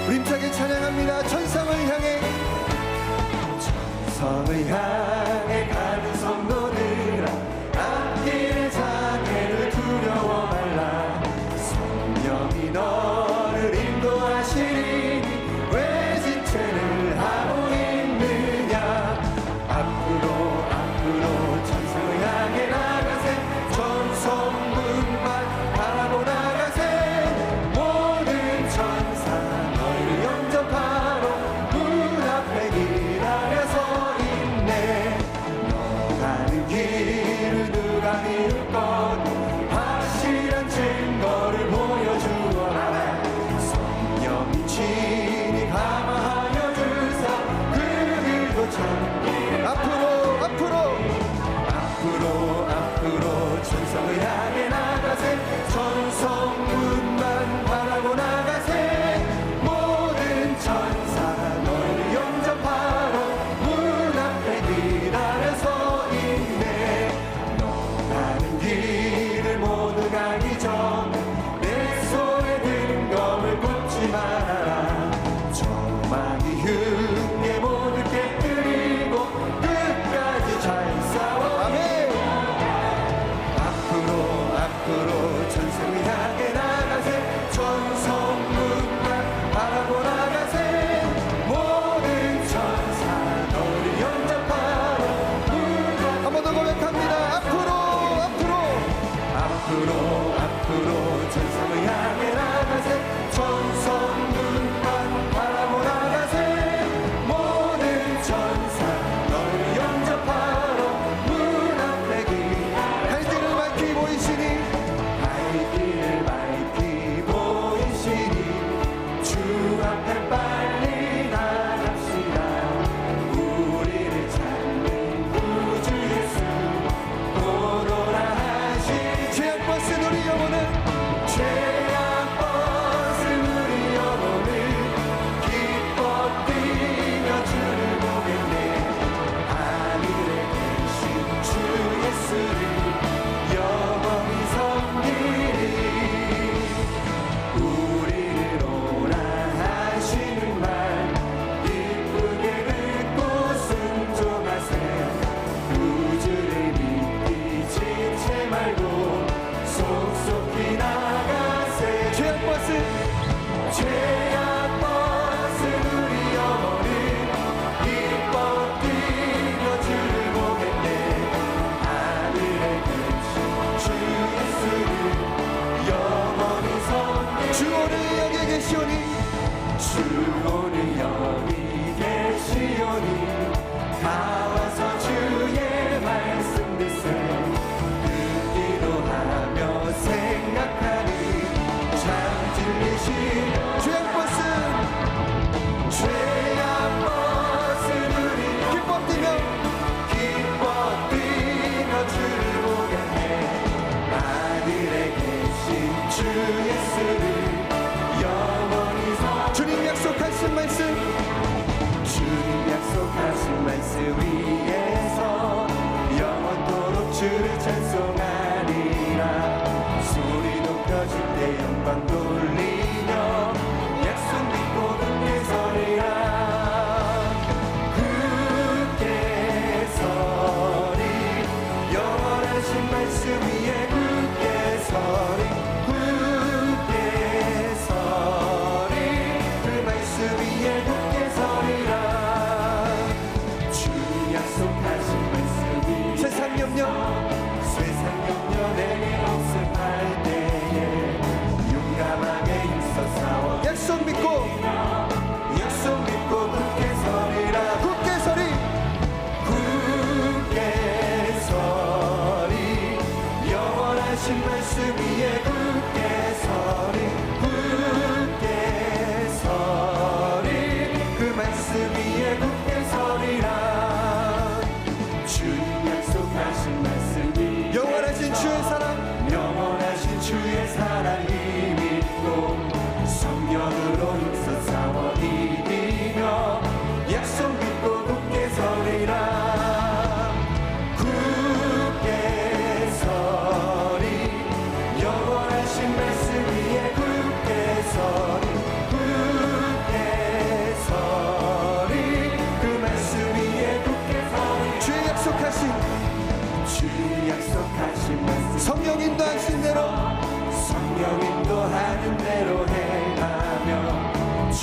우리 힘차게 찬양합니다. 천성을 향해, 천성을 향해 가는 성도들아, 앞길의 장애를 두려워 말라. 성령이 너를 인도하시리니 왜 지체를 하고 있느냐. 앞으로 천성을 향해 나가세. 전성문만 바라보 나가세. 모든 천사 너희를 영접하러 문 앞에 기다려서 있네. 너 가는 길을 누가 비울 것, 확실한 증거를 보여주어라. 성령이 친히 감화하여 주사 그 길도 참길. 앞으로 천성을 향해 나가세. 천성문만 바라보 나가세. 모든 천사 너희를 영접하러 문 앞에 기다려서 있네. 너 가는 길을 모두 가기 전 내 손에 든 검을 굽지 말아라. 저마귀 흉내 모두 깨뜨리고 끝까지 잘 싸워. 아멘. 앞으로 천성을 향해 나가세. 천성문만 바라보 나가세. 모든 천사 너를 영접하러 문. 한 번 더 고백합니다. 앞으로 천성을 향해 나가세. 천성문만 바라보 나가세. 모든 천사 너를 영접하러 문 앞에 갈 길을 밝히 보이시니, 주 앞에 빨리 나갑시다. 우리를 찾는 구주 예수 오노라 하시. 죄악버스 우리 영혼은, 죄악버스 우리 영혼은 기뻐 뛰며 주를 보겠네. 하늘에 계신 주 예수를 영원히 섬기리. 우리를 오라 하시는 말 기쁘게 듣고 순종하세. 구주를 믿기 지체 말고 속속히 나가세. 죄악버스 우리 영혼은 기뻐 뛰며 주를 보겠네. 하늘에 계신 주 예수를 영원히 섬기리. 주 오늘 여기 계시오니, 주 오늘 여기 계시오니, 다 와서 주의 말씀 듣세. 듣기도 하며 생각하니 참 진리신 죄악버스 우리 기뻐 뛰며 주를 보겠네. 하늘에 계신 주 예수를 영원히 주님 약속하신 말씀, 주님 약속하신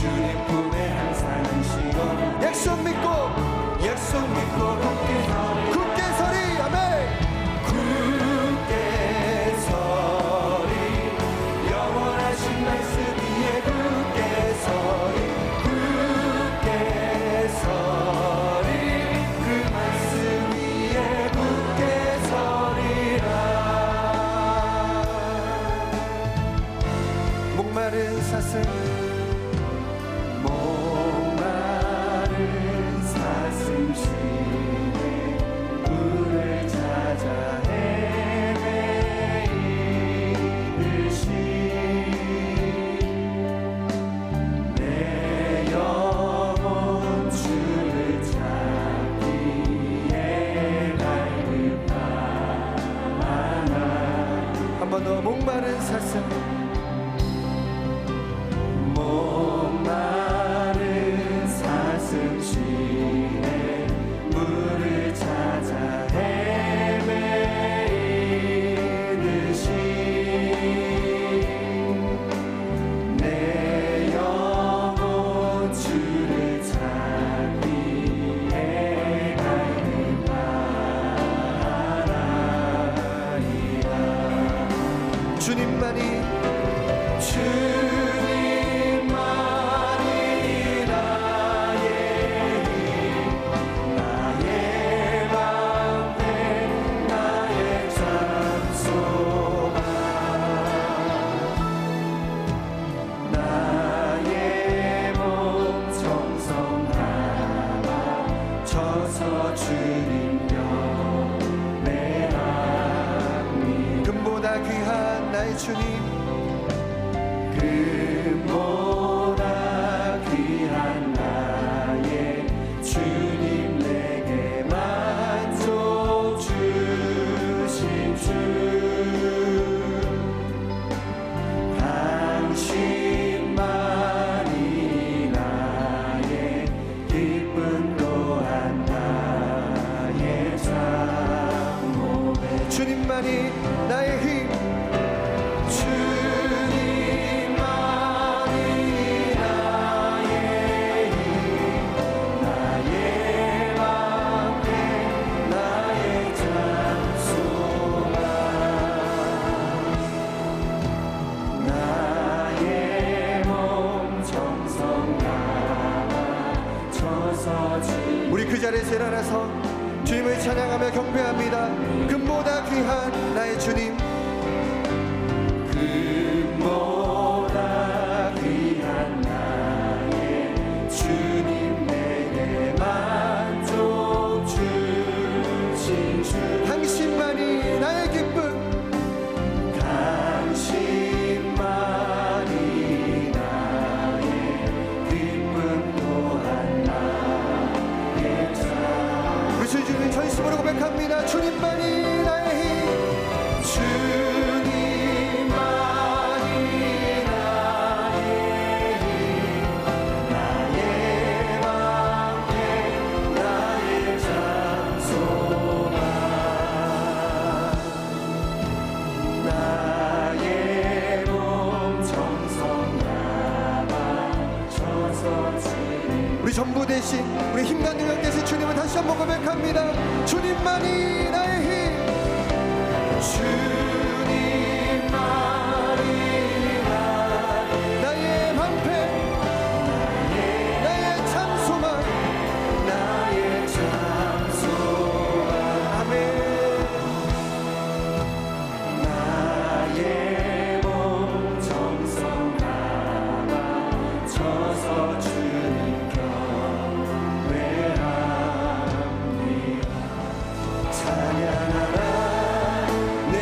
주님 품에 항상 쉬고 약속 믿고 굳게 서리 아멘 굳게 서리 영원하신 말씀 위에 굳게 서리 그 말씀 위에 굳게 서리라 목마른 사슴 쉬네 물을 찾아 헤매이듯이 내 영혼 주를 찾기에 갈급하나 한 번 더 목마른 사슴 쉬네 물을 찾아 헤매이듯이 내 영혼 주를 찾기에 갈급하나이다 주님만이 금보다 귀한 나의 주님 금보다 귀한 나의 주님 내게 만족 주신 주 당신만이 나의 기쁨 또한 나의 장모배 주님만이 나의 힘 주님만이 나의 힘 나의 방패 나의 장소망 나의 몸 정성 감춰서 우리 그 자리에서 일어나서 주님을 찬양하며 경배합니다. 금보다 귀한 나의 주님 금보다 귀한 나의 주님 내게 만족 주신 주 당신만이 나의 기쁨 당신만이 나의 기쁨 또한 나의 자 우리 주님 전심으로 고백합니다. 주님만이 나의 힘 주님만이 나의 힘 나의 방패 나의 장소망 나의 몸 정성 감아줘서 우리 전부 대신 우리 힘과 능력 대신 주님을 다시 한번 고백합니다. 주님만이 나의 힘 주님만이 나의 방패 나의 참소망 나의 참소망 아멘 나의 몸 정성 감아줘서 주님 경배합니다. 찬양하라 내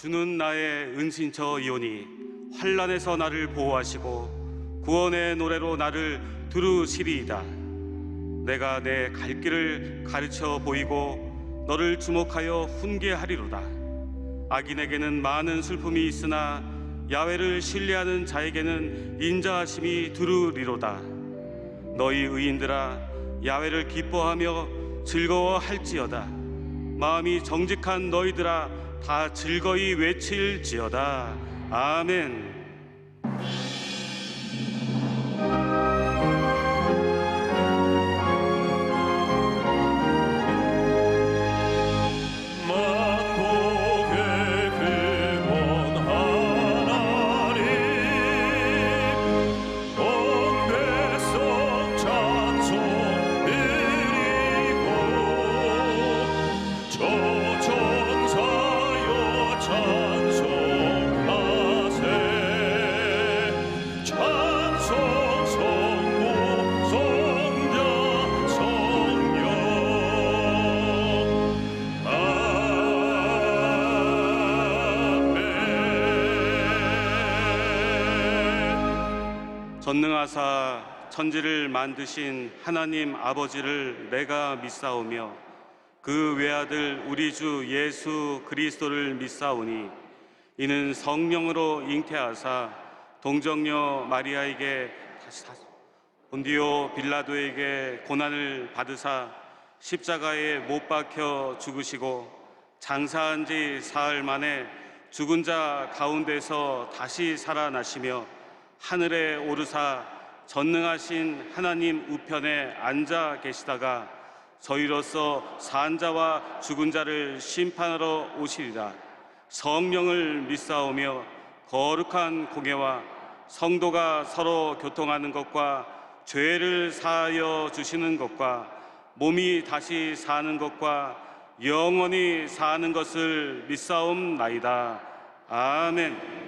주는 나의 은신처이오니 환난에서 나를 보호하시고 구원의 노래로 나를 두루시리이다. 내가 내 갈 길을 가르쳐 보이고 너를 주목하여 훈계하리로다. 악인에게는 많은 슬픔이 있으나 야훼를 신뢰하는 자에게는 인자하심이 두루리로다. 너희 의인들아, 야훼를 기뻐하며 즐거워할지어다. 마음이 정직한 너희들아, 다 즐거이 외칠지어다. 아멘. 전능하사 천지를 만드신 하나님 아버지를 내가 믿사오며 그 외아들 우리 주 예수 그리스도를 믿사오니 이는 성령으로 잉태하사 동정녀 마리아에게 본디오 빌라도에게 고난을 받으사 십자가에 못 박혀 죽으시고 장사한 지 사흘 만에 죽은 자 가운데서 다시 살아나시며 하늘에 오르사 전능하신 하나님 우편에 앉아 계시다가 저희로서 산 자와 죽은 자를 심판하러 오시리라. 성령을 믿사오며 거룩한 공예와 성도가 서로 교통하는 것과 죄를 사하여 주시는 것과 몸이 다시 사는 것과 영원히 사는 것을 믿사옵나이다. 아멘.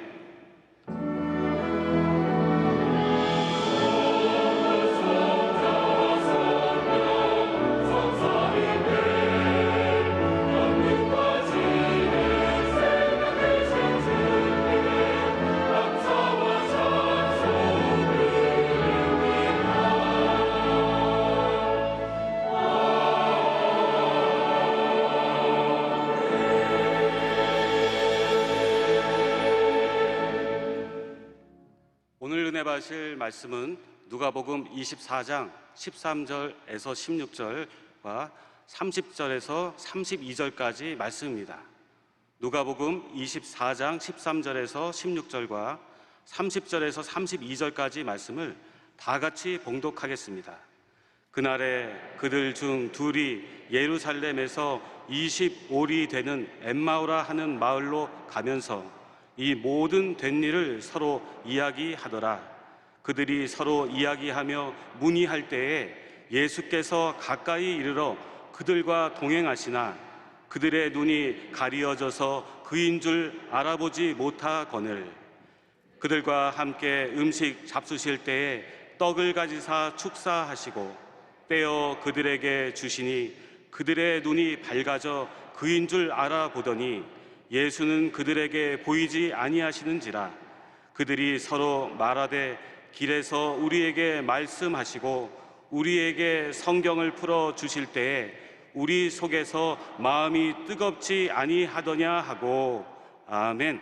오늘 은혜 받으실 말씀은 누가복음 24장 13절에서 16절과 30절에서 32절까지 말씀입니다. 누가복음 24장 13절에서 16절과 30절에서 32절까지 말씀을 다 같이 봉독하겠습니다. 그날에 그들 중 둘이 예루살렘에서 25리 되는 엠마오라 하는 마을로 가면서 이 모든 된 일을 서로 이야기하더라. 그들이 서로 이야기하며 문의할 때에 예수께서 가까이 이르러 그들과 동행하시나 그들의 눈이 가리어져서 그인 줄 알아보지 못하거늘 그들과 함께 음식 잡수실 때에 떡을 가지사 축사하시고 떼어 그들에게 주시니 그들의 눈이 밝아져 그인 줄 알아보더니 예수는 그들에게 보이지 아니하시는지라. 그들이 서로 말하되 길에서 우리에게 말씀하시고 우리에게 성경을 풀어 주실 때에 우리 속에서 마음이 뜨겁지 아니하더냐 하고. 아멘.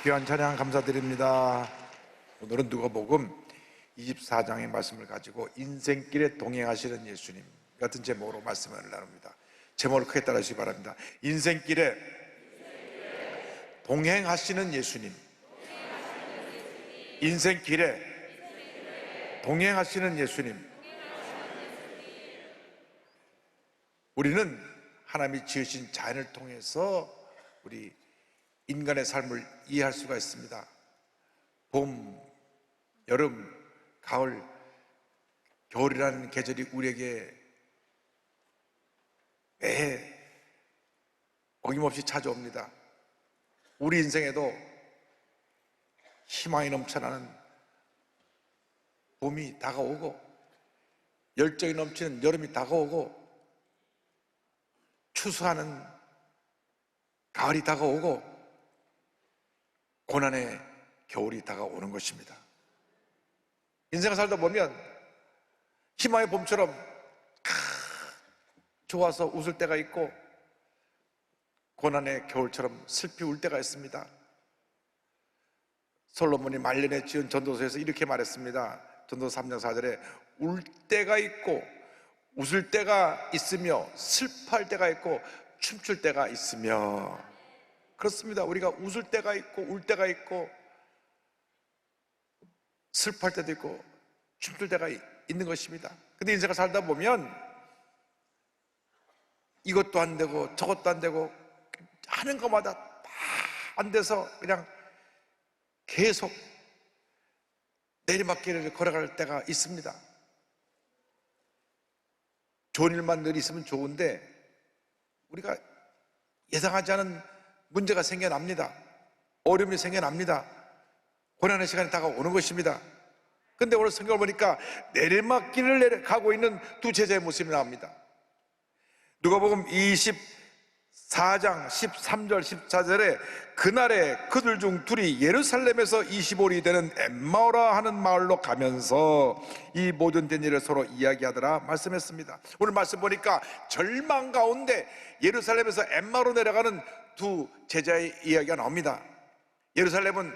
귀한 찬양 감사드립니다. 오늘은 누가복음 24장의 말씀을 가지고 인생길에 동행하시는 예수님 같은 제목으로 말씀을 나눕니다. 제목을 크게 따라주시기 바랍니다. 인생길에 동행하시는 예수님. 인생길에 동행하시는 예수님. 우리는 하나님이 지으신 자연을 통해서 우리 인간의 삶을 이해할 수가 있습니다. 봄, 여름, 가을, 겨울이라는 계절이 우리에게 매해 어김없이 찾아옵니다. 우리 인생에도 희망이 넘쳐나는 봄이 다가오고 열정이 넘치는 여름이 다가오고 추수하는 가을이 다가오고 고난의 겨울이 다가오는 것입니다. 인생을 살다 보면 희망의 봄처럼 좋아서 웃을 때가 있고 고난의 겨울처럼 슬피 울 때가 있습니다. 솔로몬이 말년에 지은 전도서에서 이렇게 말했습니다. 전도서 3장 4절에 울 때가 있고 웃을 때가 있으며 슬퍼할 때가 있고 춤출 때가 있으며. 그렇습니다. 우리가 웃을 때가 있고 울 때가 있고 슬퍼할 때도 있고 춤출 때가 있는 것입니다. 근데 인생을 살다 보면 이것도 안 되고 저것도 안 되고 하는 것마다 다 안 돼서 그냥 계속 내리막길을 걸어갈 때가 있습니다. 좋은 일만 늘 있으면 좋은데 우리가 예상하지 않은 문제가 생겨납니다. 어려움이 생겨납니다. 고난의 시간이 다가오는 것입니다. 근데 오늘 성경을 보니까 내리막길을 가고 있는 두 제자의 모습이 나옵니다. 누가복음 24장 13절 14절에 그날에 그들 중 둘이 예루살렘에서 25里 되는 엠마오라 하는 마을로 가면서 이 모든 된 일을 서로 이야기하더라 말씀했습니다. 오늘 말씀 보니까 절망 가운데 예루살렘에서 엠마오로 내려가는 두 제자의 이야기가 나옵니다. 예루살렘은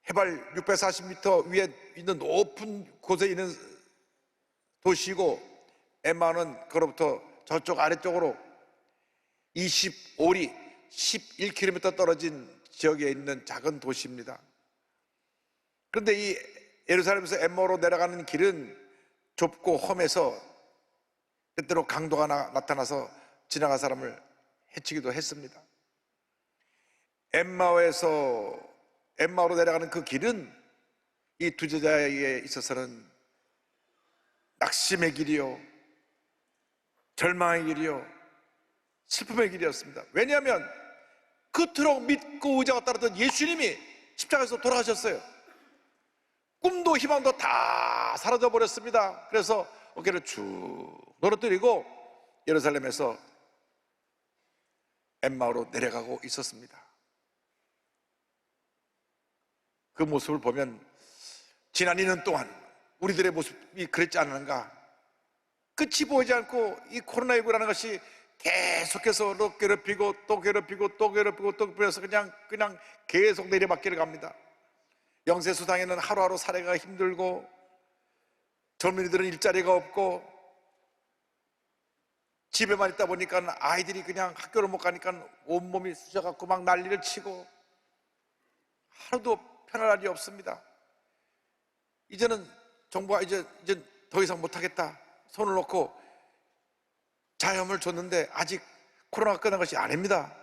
해발 640m 위에 있는 높은 곳에 있는 도시이고 엠마오는 그로부터 저쪽 아래쪽으로 25里 11km 떨어진 지역에 있는 작은 도시입니다. 그런데 이 예루살렘에서 엠마오로 내려가는 길은 좁고 험해서 때때로 강도가 나타나서 지나간 사람을 해치기도 했습니다. 엠마오로 내려가는 그 길은 이 두 제자에게 있어서는 낙심의 길이요, 절망의 길이요, 슬픔의 길이었습니다. 왜냐하면 그토록 믿고 의지가 따랐던 예수님이 십자가에서 돌아가셨어요. 꿈도 희망도 다 사라져 버렸습니다. 그래서 어깨를 쭉 늘어뜨리고 예루살렘에서 엠마오로 내려가고 있었습니다. 그 모습을 보면 지난 2년 동안 우리들의 모습이 그랬지 않은가. 끝이 보이지 않고 이 코로나19라는 것이 계속해서 또 괴롭히고 또 괴롭히고 또 괴롭히고 또 괴롭혀서 그냥 계속 내리막길을 갑니다. 영세수당에는 하루하루 살아가 힘들고 젊은이들은 일자리가 없고 집에만 있다 보니까 아이들이 그냥 학교를 못 가니까 온몸이 쑤셔갖고 막 난리를 치고 하루도 편할 날이 없습니다. 이제는 정부가 이제 더 이상 못하겠다 손을 놓고 자염을 줬는데 아직 코로나가 끝난 것이 아닙니다.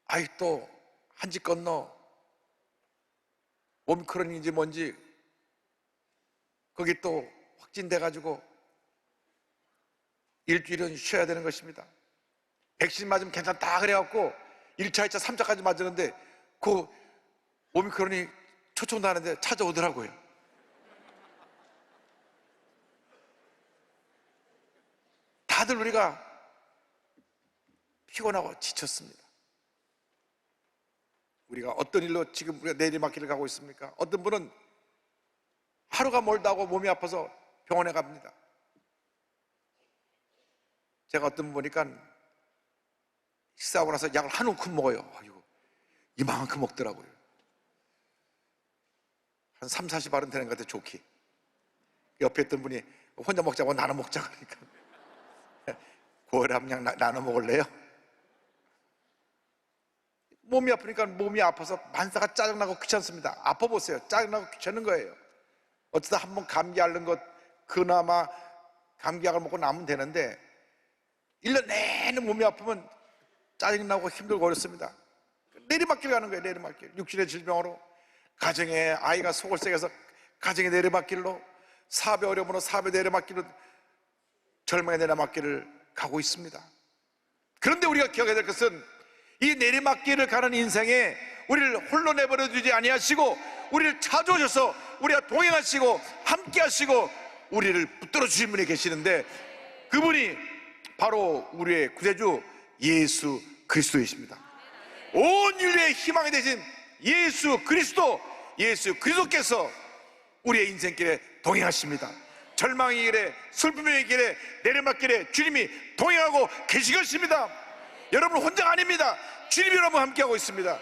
아직도 한 집 건너 오미크론인지 뭔지 거기 또 확진돼 가지고 일주일은 쉬어야 되는 것입니다. 백신 맞으면 괜찮다 그래갖고 1차, 2차, 3차까지 맞았는데 그 오미크론이 초청나는데 찾아오더라고요. 다들 우리가 피곤하고 지쳤습니다. 우리가 어떤 일로 지금 우리가 내리막길을 가고 있습니까? 어떤 분은 하루가 멀다고 몸이 아파서 병원에 갑니다. 제가 어떤 분 보니까 식사하고 나서 약을 한 움큼 먹어요. 아이고, 이만큼 먹더라고요. 한 3, 40알은 되는 것 같아요, 좋게. 옆에 있던 분이 혼자 먹자고 나눠 먹자 그러니까 고혈압 그냥 나눠 먹을래요? 몸이 아프니까 몸이 아파서 만사가 짜증나고 귀찮습니다. 아파보세요. 짜증나고 귀찮은 거예요. 어쩌다 한번 감기 앓는 것 그나마 감기약을 먹고 나면 되는데 1년 내내 몸이 아프면 짜증나고 힘들고 어렵습니다. 내리막길 가는 거예요. 내리막길. 육신의 질병으로, 가정에 아이가 속을 새겨서 가정의 내리막길로, 사업의 어려움으로 사업의 내리막길로, 절망의 내리막길을 가고 있습니다. 그런데 우리가 기억해야 될 것은 이 내리막길을 가는 인생에 우리를 홀로 내버려 두지 아니하시고 우리를 찾아오셔서 우리와 동행하시고 함께 하시고 우리를 붙들어 주신 분이 계시는데, 그분이 바로 우리의 구세주 예수 그리스도이십니다. 온 인류의 희망이 되신 예수 그리스도께서 우리의 인생길에 동행하십니다. 절망의 길에, 슬픔의 길에, 내리막길에 주님이 동행하고 계신 것입니다. 여러분 혼자 아닙니다. 주님이 여러분 함께하고 있습니다.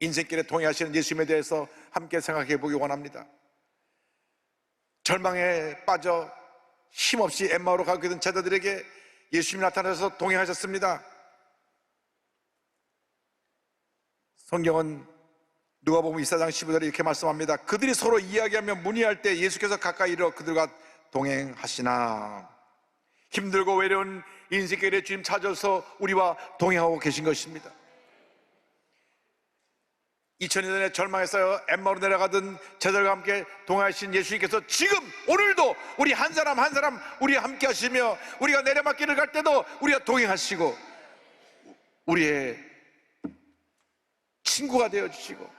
인생길에 동행하시는 예수님에 대해서 함께 생각해 보기 원합니다. 절망에 빠져 힘없이 엠마오로 가게 된 제자들에게 예수님이 나타나셔서 동행하셨습니다. 성경은 누가복음 24장 15절에 이렇게 말씀합니다. 그들이 서로 이야기하며 문의할 때 예수께서 가까이 이르러 그들과 동행하시나. 힘들고 외로운 인생길에 주님 찾아서 우리와 동행하고 계신 것입니다. 2000년 전에 절망에서 엠마오로 내려가던 제자들과 함께 동행하신 예수님께서 지금 오늘도 우리 한 사람 한 사람 우리와 함께 하시며, 우리가 내리막길을 갈 때도 우리와 동행하시고 우리의 친구가 되어주시고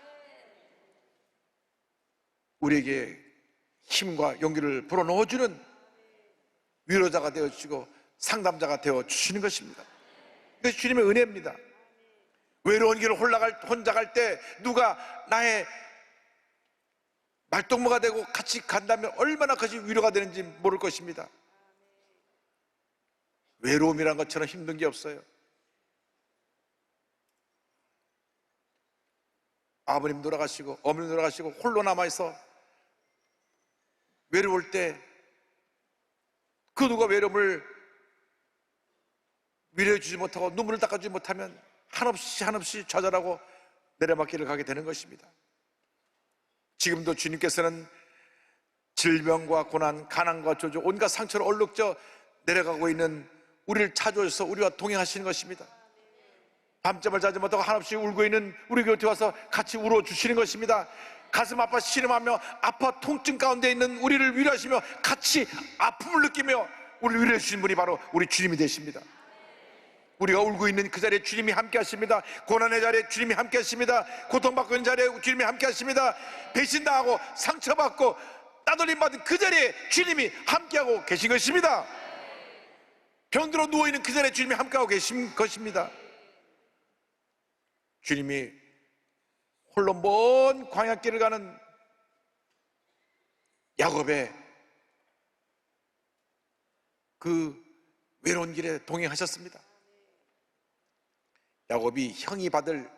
우리에게 힘과 용기를 불어넣어주는 위로자가 되어주시고 상담자가 되어주시는 것입니다. 이것이 주님의 은혜입니다. 외로운 길을 혼자 갈 때 누가 나의 말동무가 되고 같이 간다면 얼마나 그것이 위로가 되는지 모를 것입니다. 외로움이란 것처럼 힘든 게 없어요. 아버님 돌아가시고 어머님 돌아가시고 홀로 남아있어 외로울 때 그 누가 외로움을 위로해 주지 못하고 눈물을 닦아주지 못하면 한없이 좌절하고 내려막길을 가게 되는 것입니다. 지금도 주님께서는 질병과 고난, 가난과 저주, 온갖 상처를 얼룩져 내려가고 있는 우리를 찾아오셔서 우리와 동행하시는 것입니다. 밤잠을 자지 못하고 한없이 울고 있는 우리 곁에 와서 같이 울어주시는 것입니다. 가슴 아파 신음하며 아파 통증 가운데 있는 우리를 위로하시며 같이 아픔을 느끼며 우리를 위로해 주신 분이 바로 우리 주님이 되십니다. 우리가 울고 있는 그 자리에 주님이 함께 하십니다. 고난의 자리에 주님이 함께 하십니다. 고통받고 있는 자리에 주님이 함께 하십니다. 배신당하고 상처받고 따돌림 받은 그 자리에 주님이 함께하고 계신 것입니다. 병들어 누워있는 그 자리에 주님이 함께하고 계신 것입니다. 주님이 홀로 먼 광야길을 가는 야곱의 그 외로운 길에 동행하셨습니다. 야곱이 형이 받을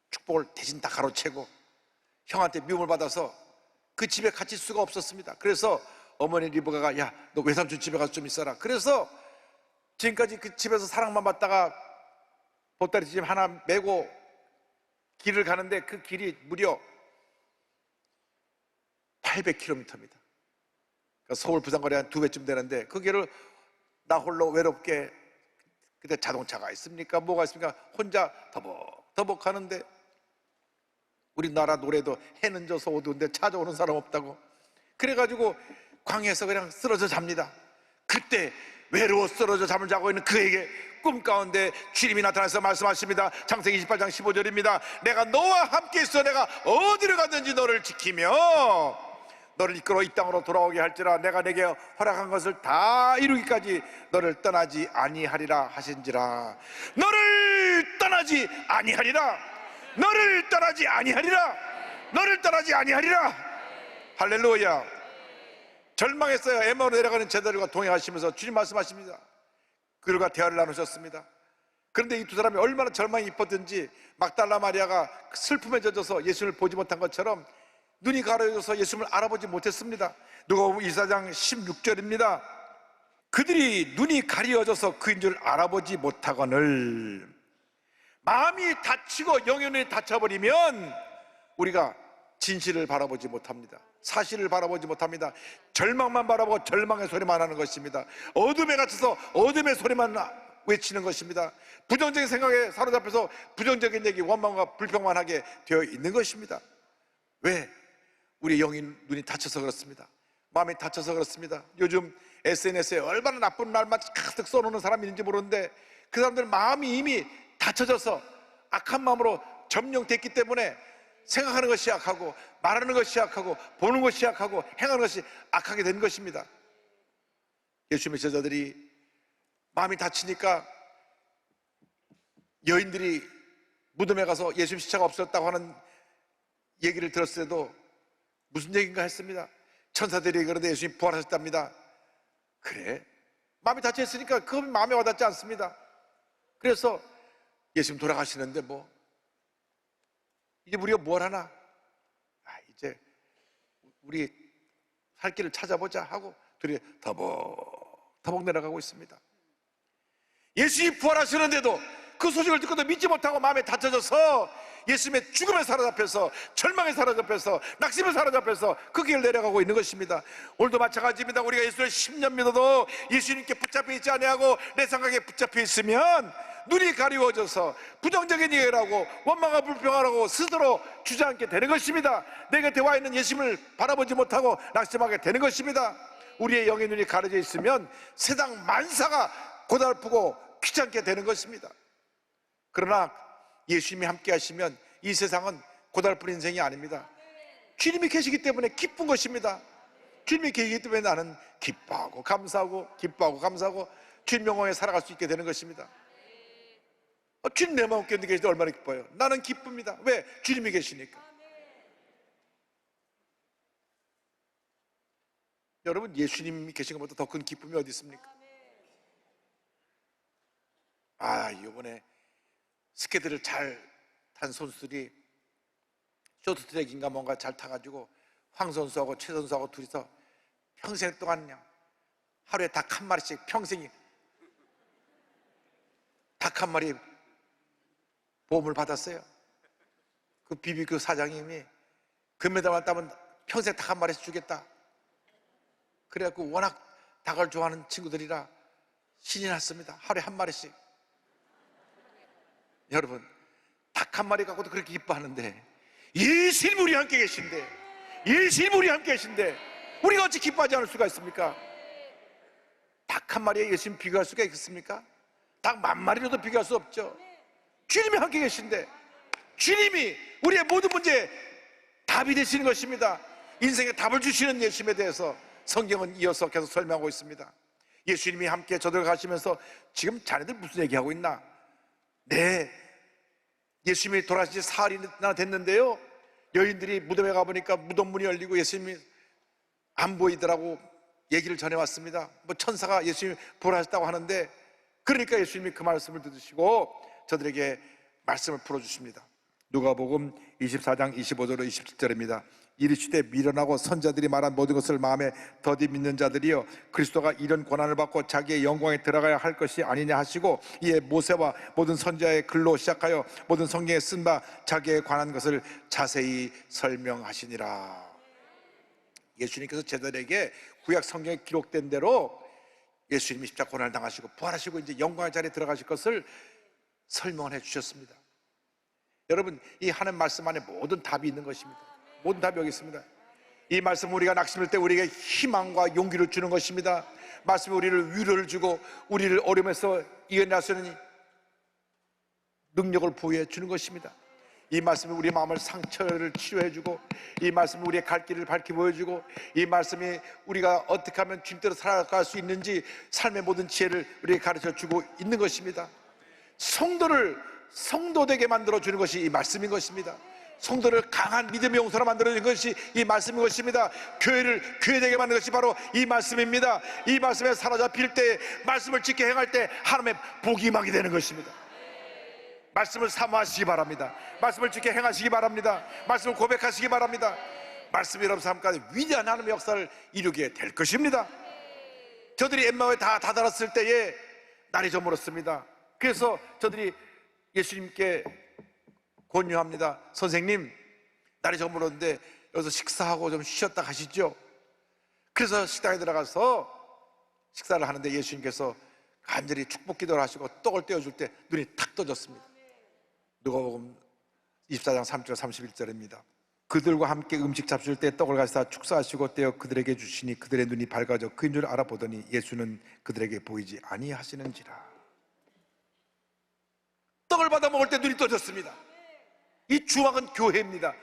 축복을 대신 다 가로채고 형한테 미움을 받아서 그 집에 갇힐 수가 없었습니다. 그래서 어머니 리브가가 야, 너 외삼촌 집에 가서 좀 있어라. 그래서 지금까지 그 집에서 사랑만 받다가 보따리 집 하나 메고 길을 가는데 그 길이 무려 800km입니다. 그러니까 서울 부산거리 한 2배쯤 되는데 그 길을 나 홀로 외롭게, 그때 자동차가 있습니까? 뭐가 있습니까? 혼자 더벅더벅 하는데, 우리나라 노래도 해는 져서 어두운데 찾아오는 사람 없다고, 그래가지고 광야에서 그냥 쓰러져 잡니다. 그때 외로워 쓰러져 잠을 자고 있는 그에게 꿈 가운데 주님이 나타나서 말씀하십니다. 창세기 28장 15절입니다. 내가 너와 함께 있어 내가 어디를 가든지 너를 지키며 너를 이끌어 이 땅으로 돌아오게 할지라 내가 내게 허락한 것을 다 이루기까지 너를 떠나지 아니하리라 하신지라. 너를 떠나지 아니하리라. 너를 떠나지 아니하리라. 너를 떠나지 아니하리라. 할렐루야. 절망했어요. 엠마오로 내려가는 제자들과 동행하시면서 주님 말씀하십니다. 그들과 대화를 나누셨습니다. 그런데 이 두 사람이 얼마나 절망이 깊었든지 막달라 마리아가 슬픔에 젖어서 예수님을 보지 못한 것처럼 눈이 가려져서 예수님을 알아보지 못했습니다. 누가복음 24장 16절입니다. 그들이 눈이 가려져서 그인 줄 알아보지 못하거늘. 마음이 닫히고 영혼이 닫혀버리면 우리가 진실을 바라보지 못합니다. 사실을 바라보지 못합니다. 절망만 바라보고 절망의 소리만 하는 것입니다. 어둠에 갇혀서 어둠의 소리만 외치는 것입니다. 부정적인 생각에 사로잡혀서 부정적인 얘기, 원망과 불평만 하게 되어 있는 것입니다. 왜? 우리 영이 눈이 닫혀서 그렇습니다. 마음이 닫혀서 그렇습니다. 요즘 SNS에 얼마나 나쁜 말만 가득 써놓는 사람이 있는지 모르는데 그 사람들 마음이 이미 닫혀져서 악한 마음으로 점령됐기 때문에 생각하는 것이 악하고 말하는 것이 악하고 보는 것이 악하고 행하는 것이 악하게 된 것입니다. 예수님의 제자들이 마음이 닫히니까 여인들이 무덤에 가서 예수님 시체가 없었다고 하는 얘기를 들었을 때도 무슨 얘기인가 했습니다. 천사들이 그런데 예수님 부활하셨답니다. 그래? 마음이 닫혀있으니까 그건 마음에 와닿지 않습니다. 그래서 예수님 돌아가시는데 뭐 이제 우리가 뭘 하나? 이제 우리 살 길을 찾아보자 하고 둘이 터벅터벅 내려가고 있습니다. 예수님이 부활하시는데도 그 소식을 듣고도 믿지 못하고 마음에 닫혀져서 예수님의 죽음에 사로잡혀서 절망에 사로잡혀서 낙심에 사로잡혀서 그 길을 내려가고 있는 것입니다. 오늘도 마찬가지입니다. 우리가 예수를 10년 믿어도 예수님께 붙잡혀 있지 아니하고 내 생각에 붙잡혀 있으면 눈이 가리워져서 부정적인 얘기를 하고 원망과 불평하라고 스스로 주저앉게 되는 것입니다. 내 곁에 와 있는 예수님을 바라보지 못하고 낙심하게 되는 것입니다. 우리의 영의 눈이 가려져 있으면 세상 만사가 고달프고 귀찮게 되는 것입니다. 그러나 예수님이 함께 하시면 이 세상은 고달픈 인생이 아닙니다. 주님이 계시기 때문에 기쁜 것입니다. 주님이 계시기 때문에 나는 기뻐하고 감사하고 기뻐하고 감사하고 주님 영광에 살아갈 수 있게 되는 것입니다. 주님 내 마음 가운데 계실 때 얼마나 기뻐요. 나는 기쁩니다. 왜? 주님이 계시니까. 여러분, 예수님이 계신 것보다 더 큰 기쁨이 어디 있습니까? 이번에 스케이트를 잘 탄 선수들이 쇼트트랙인가 뭔가 잘 타가지고 황 선수하고 최 선수하고 둘이서 평생 동안 그냥 하루에 닭 한 마리씩 평생이 닭 한 마리 보험을 받았어요. 그 BBQ 사장님이 금메달만 따면 평생 닭 한 마리씩 주겠다. 그래갖고 워낙 닭을 좋아하는 친구들이라 신이 났습니다. 하루에 한 마리씩. 여러분, 닭 한 마리 갖고도 그렇게 기뻐하는데 예수님 우리 함께 계신데, 예수님 우리 함께 계신데 우리가 어찌 기뻐하지 않을 수가 있습니까? 닭 한 마리에 예수님 비교할 수가 있겠습니까? 닭 10,000마리로도 비교할 수 없죠. 주님이 함께 계신데 주님이 우리의 모든 문제에 답이 되시는 것입니다. 인생에 답을 주시는 예수님에 대해서 성경은 이어서 계속 설명하고 있습니다. 예수님이 함께 저들 가시면서 지금 자네들 무슨 얘기하고 있나? 네, 예수님이 돌아가신 지 사흘이나 됐는데요, 여인들이 무덤에 가보니까 무덤 문이 열리고 예수님이 안 보이더라고 얘기를 전해왔습니다. 뭐 천사가 예수님이 부활하셨다고 하는데, 그러니까 예수님이 그 말씀을 들으시고 저들에게 말씀을 풀어주십니다. 누가복음 24장 25절로 27절입니다. 이르시되 미련하고 선자들이 말한 모든 것을 마음에 더디 믿는 자들이여, 그리스도가 이런 고난을 받고 자기의 영광에 들어가야 할 것이 아니냐 하시고, 이에 모세와 모든 선지자의 글로 시작하여 모든 성경에 쓴 바 자기에 관한 것을 자세히 설명하시니라. 예수님께서 제자들에게 구약 성경에 기록된 대로 예수님이 십자가 고난을 당하시고 부활하시고 이제 영광의 자리에 들어가실 것을 설명을 해 주셨습니다. 여러분, 이 하는 말씀 안에 모든 답이 있는 것입니다. 모든 답이 여기 있습니다. 이 말씀은 우리가 낙심할 때 우리에게 희망과 용기를 주는 것입니다. 말씀이 우리를 위로를 주고 우리를 어려움에서 이겨낼 수 있는 능력을 부여해 주는 것입니다. 이 말씀이 우리 마음을 상처를 치료해 주고, 이 말씀이 우리의 갈 길을 밝히 보여주고, 이 말씀이 우리가 어떻게 하면 주님대로 살아갈 수 있는지 삶의 모든 지혜를 우리에게 가르쳐 주고 있는 것입니다. 성도를 성도되게 만들어 주는 것이 이 말씀인 것입니다. 성도를 강한 믿음의 용사로 만들어주는 것이 이 말씀인 것입니다. 교회를 교회되게 만드는 것이 바로 이 말씀입니다. 이 말씀에 사로잡힐 때, 말씀을 지켜 행할 때 하나님의 복이 임하게 되는 것입니다. 말씀을 사모하시기 바랍니다. 말씀을 지켜 행하시기 바랍니다. 말씀을 고백하시기 바랍니다. 말씀이 여러분 삶 가운데 위대한 하나님의 역사를 이루게 될 것입니다. 저들이 엠마오에 다 다다랐을 때에 날이 저물었습니다. 그래서 저들이 예수님께 권유합니다. 선생님, 날이 저물었는데 여기서 식사하고 좀 쉬었다 가시죠. 그래서 식당에 들어가서 식사를 하는데 예수님께서 간절히 축복 기도를 하시고 떡을 떼어줄 때 눈이 탁 떠졌습니다. 누가복음 24장 3절 31절입니다. 그들과 함께 음식 잡수실 때 떡을 가져다 축사하시고 떼어 그들에게 주시니 그들의 눈이 밝아져 그인 줄 알아보더니 예수는 그들에게 보이지 아니하시는지라. 떡을 받아 먹을 때 눈이 떠졌습니다. 이 주막은 교회입니다.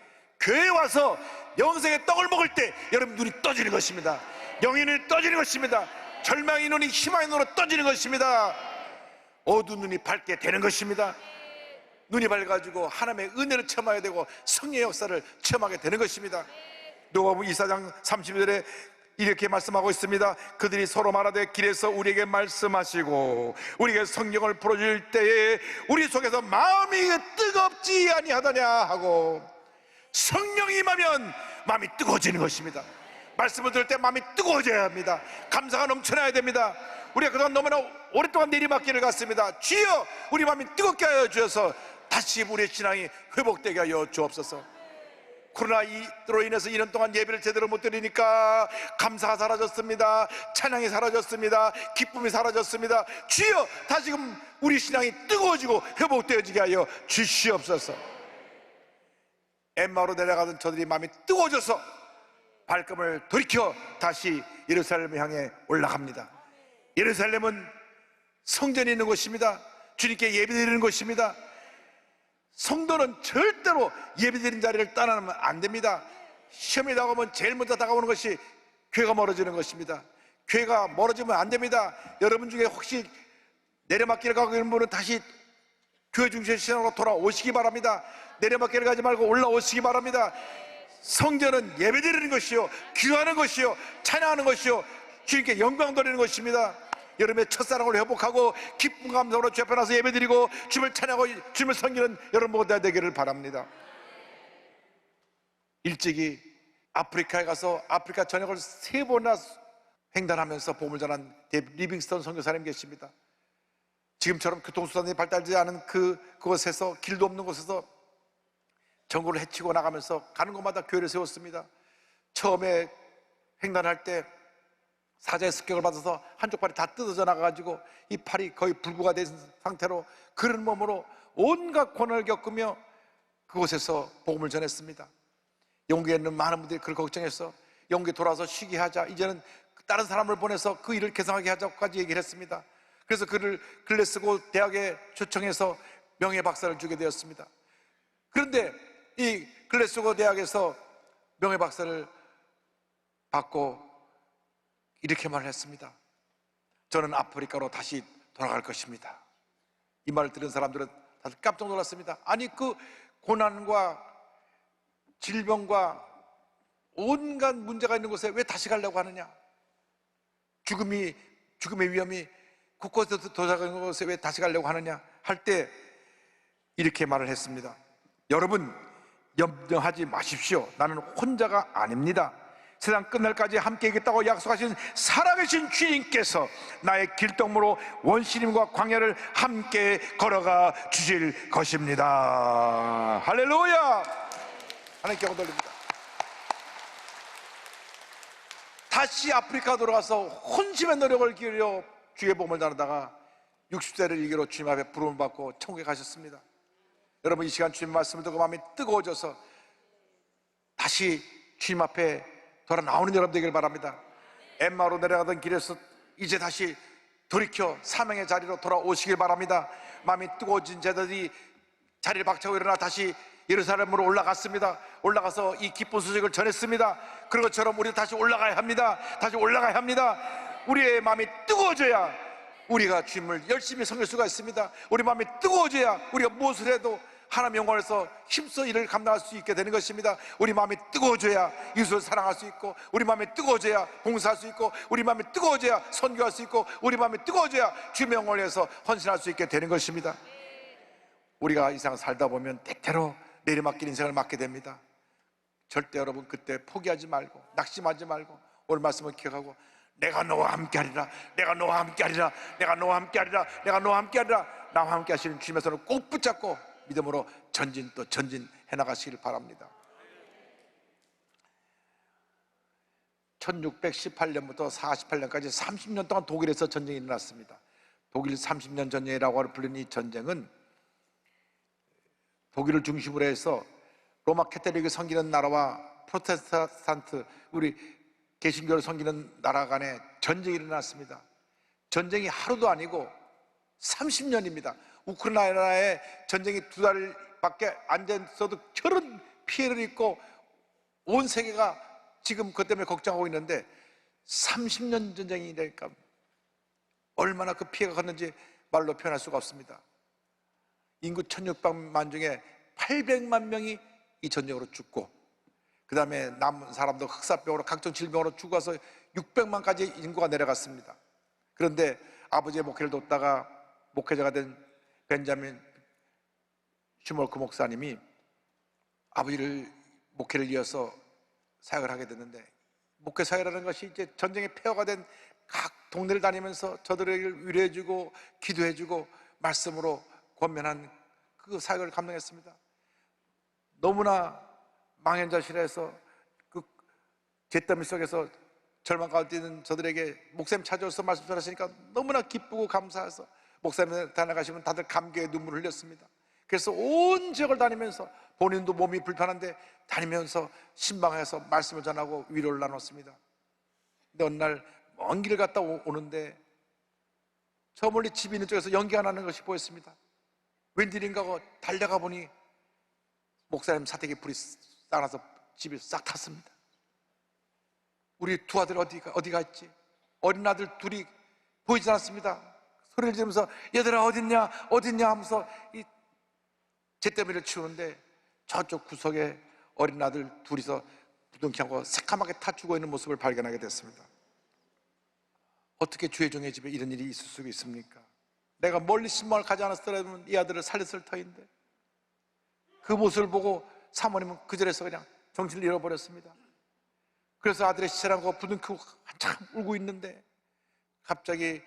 교회에 와서 영생의 떡을 먹을 때 여러분 눈이 떠지는 것입니다. 영의 눈이 떠지는 것입니다. 절망의 눈이 희망의 눈으로 떠지는 것입니다. 어두운 눈이 밝게 되는 것입니다. 눈이 밝아지고 하나님의 은혜를 체험하게 되고 성령의 역사를 체험하게 되는 것입니다. 누가복음 24장 30절에 이렇게 말씀하고 있습니다. 그들이 서로 말하되 길에서 우리에게 말씀하시고 우리에게 성경을 풀어줄 때에 우리 속에서 마음이 뜨겁지 아니하더냐 하고, 성령이 임하면 마음이 뜨거워지는 것입니다. 말씀을 들을 때 마음이 뜨거워져야 합니다. 감사가 넘쳐나야 됩니다. 우리가 그동안 너무나 오랫동안 내리막길을 갔습니다. 주여 우리 마음이 뜨겁게 하여 주셔서 다시 우리의 신앙이 회복되게 하여 주옵소서. 코로나로 인해서 2년 동안 예배를 제대로 못 드리니까 감사가 사라졌습니다. 찬양이 사라졌습니다. 기쁨이 사라졌습니다. 주여 다시금 우리 신앙이 뜨거워지고 회복되어지게 하여 주시옵소서. 엠마오로 내려가던 저들이 마음이 뜨거워져서 발걸음을 돌이켜 다시 예루살렘을 향해 올라갑니다. 예루살렘은 성전이 있는 곳입니다. 주님께 예배드리는 곳입니다. 성도는 절대로 예배드리는 자리를 떠나면 안 됩니다. 시험이 다가오면 제일 먼저 다가오는 것이 교회가 멀어지는 것입니다. 교회가 멀어지면 안 됩니다. 여러분 중에 혹시 내려막길을 가고 있는 분은 다시 교회 중심의 신앙으로 돌아오시기 바랍니다. 내려막길을 가지 말고 올라오시기 바랍니다. 성전은 예배드리는 것이요, 기도하는 것이요, 찬양하는 것이요, 주님께 영광 돌리는 것입니다. 여러분의 첫사랑을 회복하고 기쁨 감사로 주 앞에 나서 예배드리고 주님을 찬양하고 주님을 섬기는 여러분 모두가 되기를 바랍니다. 일찍이 아프리카에 가서 아프리카 전역을 3번이나 횡단하면서 복음을 전한 데이비드 리빙스턴 선교사님 계십니다. 지금처럼 교통수단이 발달되지 않은 그곳에서, 길도 없는 곳에서 전국을 헤치고 나가면서 가는 곳마다 교회를 세웠습니다. 처음에 횡단할 때 사자의 습격을 받아서 한쪽 팔이 다 뜯어져 나가가지고 이 팔이 거의 불구가 된 상태로 그런 몸으로 온갖 고난을 겪으며 그곳에서 복음을 전했습니다. 영국에 있는 많은 분들이 그걸 걱정해서 영국에 돌아와서 쉬게 하자, 이제는 다른 사람을 보내서 그 일을 개선하게 하자고까지 얘기를 했습니다. 그래서 그를 글래스고 대학에 초청해서 명예박사를 주게 되었습니다. 그런데 이 글래스고 대학에서 명예박사를 받고 이렇게 말을 했습니다. 저는 아프리카로 다시 돌아갈 것입니다. 이 말을 들은 사람들은 다들 깜짝 놀랐습니다. 아니 그 고난과 질병과 온갖 문제가 있는 곳에 왜 다시 가려고 하느냐, 죽음의 위험이 곳곳에 도착하는 곳에 왜 다시 가려고 하느냐 할 때 이렇게 말을 했습니다. 여러분 염려하지 마십시오. 나는 혼자가 아닙니다. 세상 끝날까지 함께 있겠다고 약속하신 살아계신 주님께서 나의 길동무로 원시림과 광야를 함께 걸어가 주실 것입니다. 할렐루야. 하나님께 영광 돌립니다. 다시 아프리카 돌아가서 혼심의 노력을 기울여 주의 복음을 전하다가 60세를 일기로 주님 앞에 부름을 받고 천국에 가셨습니다. 여러분 이 시간 주님 말씀을 듣고 마음이 뜨거워져서 다시 주님 앞에 돌아 나오는 여러분 되길 바랍니다. 엠마오로 내려가던 길에서 이제 다시 돌이켜 사명의 자리로 돌아오시길 바랍니다. 마음이 뜨거워진 제자들이 자리를 박차고 일어나 다시 예루살렘으로 올라갔습니다. 올라가서 이 기쁜 소식을 전했습니다. 그런 것처럼 우리도 다시 올라가야 합니다. 다시 올라가야 합니다. 우리의 마음이 뜨거워져야 우리가 주님을 열심히 섬길 수가 있습니다. 우리 마음이 뜨거워져야 우리가 무엇을 해도 하나님 영광에서 힘써 일을 감당할 수 있게 되는 것입니다. 우리 마음이 뜨거워져야 이웃을 사랑할 수 있고, 우리 마음이 뜨거워져야 봉사할 수 있고, 우리 마음이 뜨거워져야 선교할 수 있고, 우리 마음이 뜨거워져야 주님의 영광을 위해서 헌신할 수 있게 되는 것입니다. 우리가 이 세상 살다 보면 때때로 내리막길 인생을 맞게 됩니다. 절대 여러분 그때 포기하지 말고 낙심하지 말고 오늘 말씀을 기억하고 내가 너와 함께하리라, 내가 너와 함께하리라, 내가 너와 함께하리라, 내가 너와 함께하리라, 나와 함께 하시는 주님의 손을 꼭 붙잡고 믿음으로 전진 또 전진해 나가시길 바랍니다. 1618년부터 48년까지 30년 동안 독일에서 전쟁이 일어났습니다. 독일 30년 전쟁이라고 불리는 이 전쟁은 독일을 중심으로 해서 로마 캐톨릭을 섬기는 나라와 프로테스탄트 우리 개신교를 섬기는 나라 간에 전쟁이 일어났습니다. 전쟁이 하루도 아니고 30년입니다. 우크라이나의 전쟁이 2달밖에 안 됐어도 저런 피해를 입고 온 세계가 지금 그것 때문에 걱정하고 있는데 30년 전쟁이니까 얼마나 그 피해가 컸는지 말로 표현할 수가 없습니다. 인구 1600만 중에 800만 명이 이 전쟁으로 죽고 그 다음에 남은 사람도 흑사병으로 각종 질병으로 죽어서 600만까지 인구가 내려갔습니다. 그런데 아버지의 목회를 돕다가 목회자가 된 벤자민 슈몰크 목사님이 아버지를 목회를 이어서 사역을 하게 됐는데 목회 사역이라는 것이 이제 전쟁의 폐허가 된 각 동네를 다니면서 저들을 위로해주고 기도해주고 말씀으로 권면한 그 사역을 감당했습니다. 너무나 망연자실해서 그 잿더미 속에서 절망 가운데 있는 저들에게 목사님 찾아와서 말씀 전하시니까 너무나 기쁘고 감사해서 목사님 다녀가시면 다들 감개의 눈물을 흘렸습니다. 그래서 온 지역을 다니면서 본인도 몸이 불편한데 다니면서 신방에서 말씀을 전하고 위로를 나눴습니다. 근데 어느 날 먼 길을 갔다 오는데 저 멀리 집이 있는 쪽에서 연기가 나는 것이 보였습니다. 웬일인가 하고 달려가 보니 목사님 사택에 불이 쌓아서 집이 싹 탔습니다. 우리 두 아들 어디 갔지? 어린 아들 둘이 보이지 않았습니다. 소리를 지르면서 얘들아 어딨냐 하면서 이 잿더미를 치우는데 저쪽 구석에 어린 아들 둘이서 부둥켜하고 새까맣게 타 죽어 있는 모습을 발견하게 됐습니다. 어떻게 주의 종의 집에 이런 일이 있을 수가 있습니까? 내가 멀리 신방을 가지 않았더라면 이 아들을 살렸을 터인데 그 모습을 보고 사모님은 그 자리에서 그냥 정신을 잃어버렸습니다. 그래서 아들의 시체를 안고 부둥키고 한참 울고 있는데 갑자기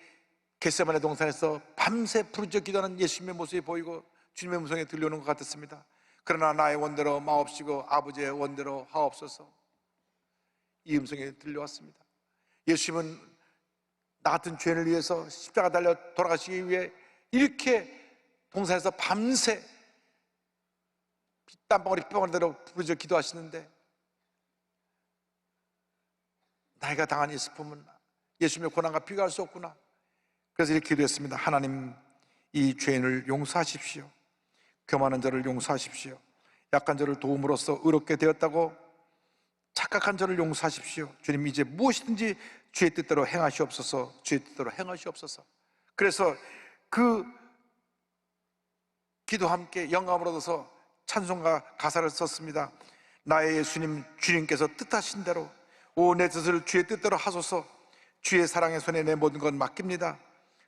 겟세마네 동산에서 밤새 부르짖어 기도하는 예수님의 모습이 보이고 주님의 음성이 들려오는 것 같았습니다. 그러나 나의 원대로 마옵시고 아버지의 원대로 하옵소서. 이 음성이 들려왔습니다. 예수님은 나 같은 죄인을 위해서 십자가 달려 돌아가시기 위해 이렇게 동산에서 밤새 땀방울이 삐방울 대로 부르짖어 기도하시는데 나이가 당한 이 슬픔은 예수님의 고난과 비교할 수 없구나. 그래서 이렇게 기도했습니다. 하나님, 이 죄인을 용서하십시오. 교만한 저를 용서하십시오. 약한 저를 도움으로써 의롭게 되었다고 착각한 저를 용서하십시오. 주님, 이제 무엇이든지 주의 뜻대로 행하시옵소서. 주의 뜻대로 행하시옵소서. 그래서 그 기도와 함께 영감을 얻어서 찬송가 가사를 썼습니다. 나의 예수님, 주님께서 뜻하신 대로 오 내 뜻을 주의 뜻대로 하소서. 주의 사랑의 손에 내 모든 건 맡깁니다.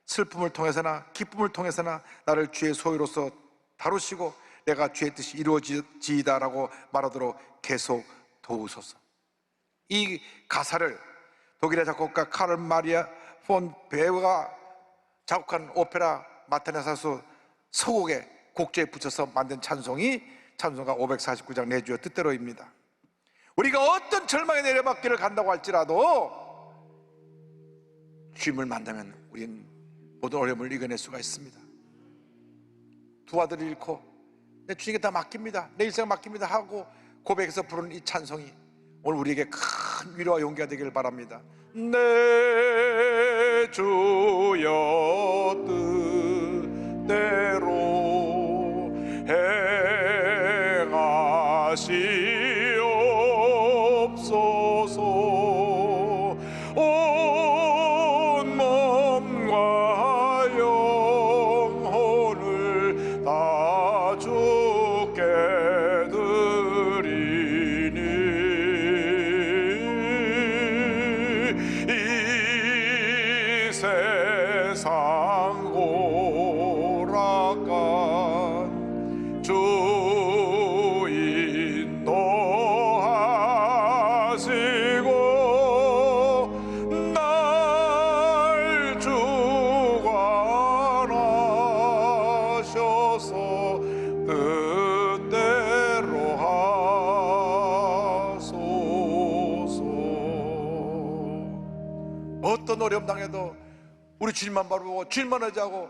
슬픔을 통해서나 기쁨을 통해서나 나를 주의 소유로서 다루시고 내가 주의 뜻이 이루어지이다라고 말하도록 계속 도우소서. 이 가사를 독일의 작곡가 카를 마리아 폰 베어가 작곡한 오페라 마타네사수 서곡의 곡조에 붙여서 만든 찬송이 찬송가 549장 내 주의 뜻대로입니다. 우리가 어떤 절망의 내려막길을 간다고 할지라도 주님을 만나면 우리는 모든 어려움을 이겨낼 수가 있습니다. 두 아들을 잃고 내 주님께 다 맡깁니다, 내 일생 맡깁니다 하고 고백해서 부르는 이 찬송이 오늘 우리에게 큰 위로와 용기가 되기를 바랍니다. 내 주여 뜻대로 행하시옵소서. 온 몸과 영혼을 다 주께 드리니 이 세상 고락한 어떤 어려움 당해도 우리 주님만 바라보고 주님만 의지하고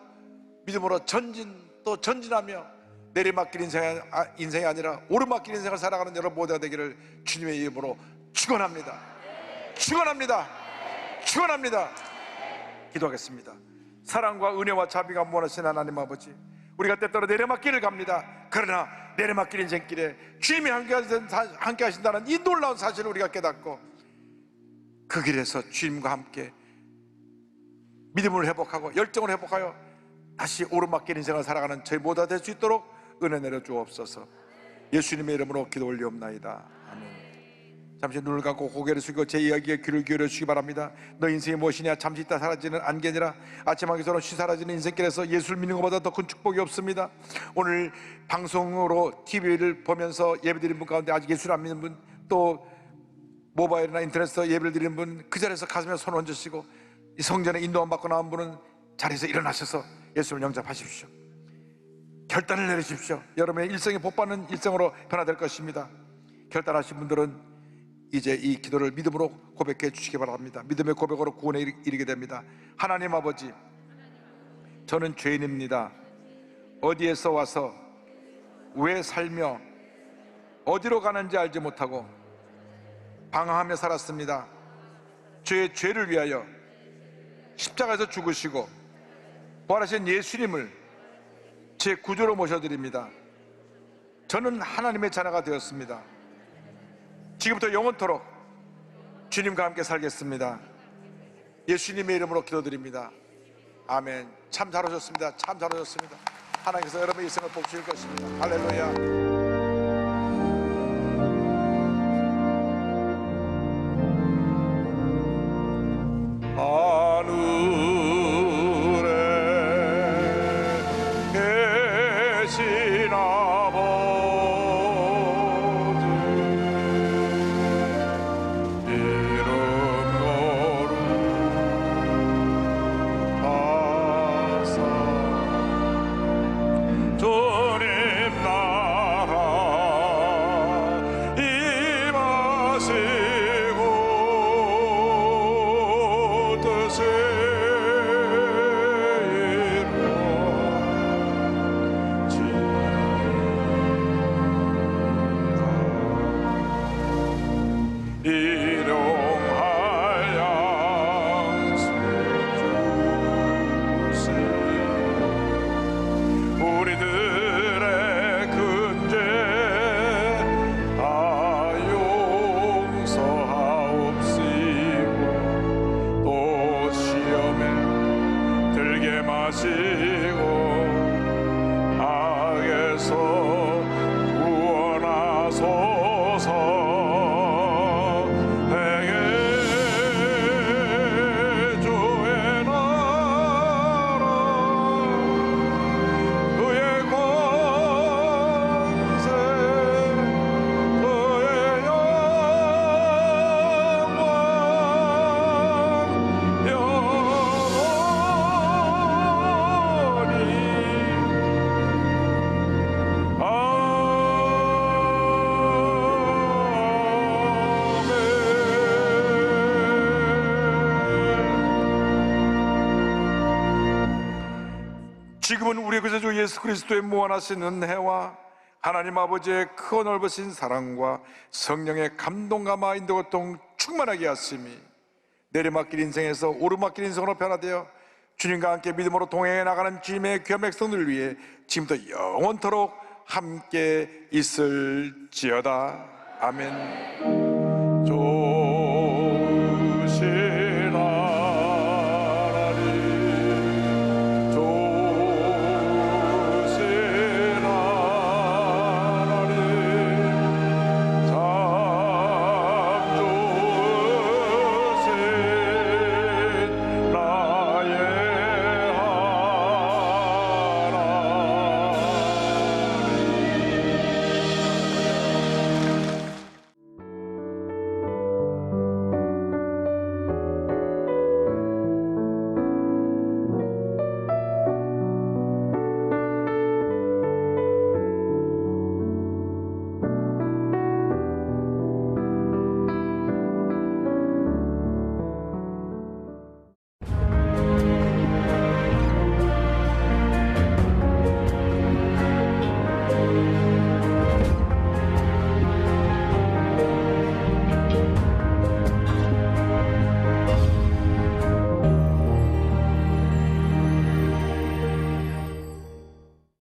믿음으로 또 전진하며 내리막길 인생이 아니라 오르막길 인생을 살아가는 여러분 모두가 되기를 주님의 이름으로 축원합니다. 축원합니다. 축원합니다. 기도하겠습니다. 사랑과 은혜와 자비가 무한하신 하나님 아버지, 우리가 때때로 내리막길을 갑니다. 그러나 내리막길 인생길에 주님이 함께 하신다는 이 놀라운 사실을 우리가 깨닫고 그 길에서 주님과 함께 믿음을 회복하고 열정을 회복하여 다시 오르막길 인생을 살아가는 저희 모두가 될 수 있도록 은혜 내려 주옵소서. 예수님의 이름으로 기도 올리옵나이다. 아멘. 잠시 눈을 감고 고개를 숙이고 제 이야기에 귀를 기울여 주시기 바랍니다. 너 인생이 무엇이냐? 잠시 있다 사라지는 안개니라. 아침 한기처럼 쉬 사라지는 인생길에서 예수를 믿는 것보다 더 큰 축복이 없습니다. 오늘 방송으로 TV를 보면서 예배드리는 분 가운데 아직 예수를 안 믿는 분, 또 모바일이나 인터넷에서 예배를 드리는 분, 그 자리에서 가슴에 손 얹으시고 이 성전에 인도함 받고 나온 분은 자리에서 일어나셔서 예수를 영접하십시오. 결단을 내리십시오. 여러분의 일생이 복받는 일생으로 변화될 것입니다. 결단하신 분들은 이제 이 기도를 믿음으로 고백해 주시기 바랍니다. 믿음의 고백으로 구원에 이르게 됩니다. 하나님 아버지, 저는 죄인입니다. 어디에서 와서 왜 살며 어디로 가는지 알지 못하고 방황하며 살았습니다. 저의 죄를 위하여 십자가에서 죽으시고 부활하신 예수님을 제 구주로 모셔드립니다. 저는 하나님의 자녀가 되었습니다. 지금부터 영원토록 주님과 함께 살겠습니다. 예수님의 이름으로 기도드립니다. 아멘. 참 잘하셨습니다. 참 잘하셨습니다. 하나님께서 여러분의 일생을 복 주실 것입니다. 할렐루야. 지금은 우리 구세주 예수 그리스도의 무한하신 은혜와 하나님 아버지의 크고 넓으신 사랑과 성령의 감동과 인도 고통 충만하게 하심이 내리막길 인생에서 오르막길 인생으로 변화되어 주님과 함께 믿음으로 동행해 나가는 주님의 귀한 백성들을 위해 지금부터 영원토록 함께 있을지어다. 아멘.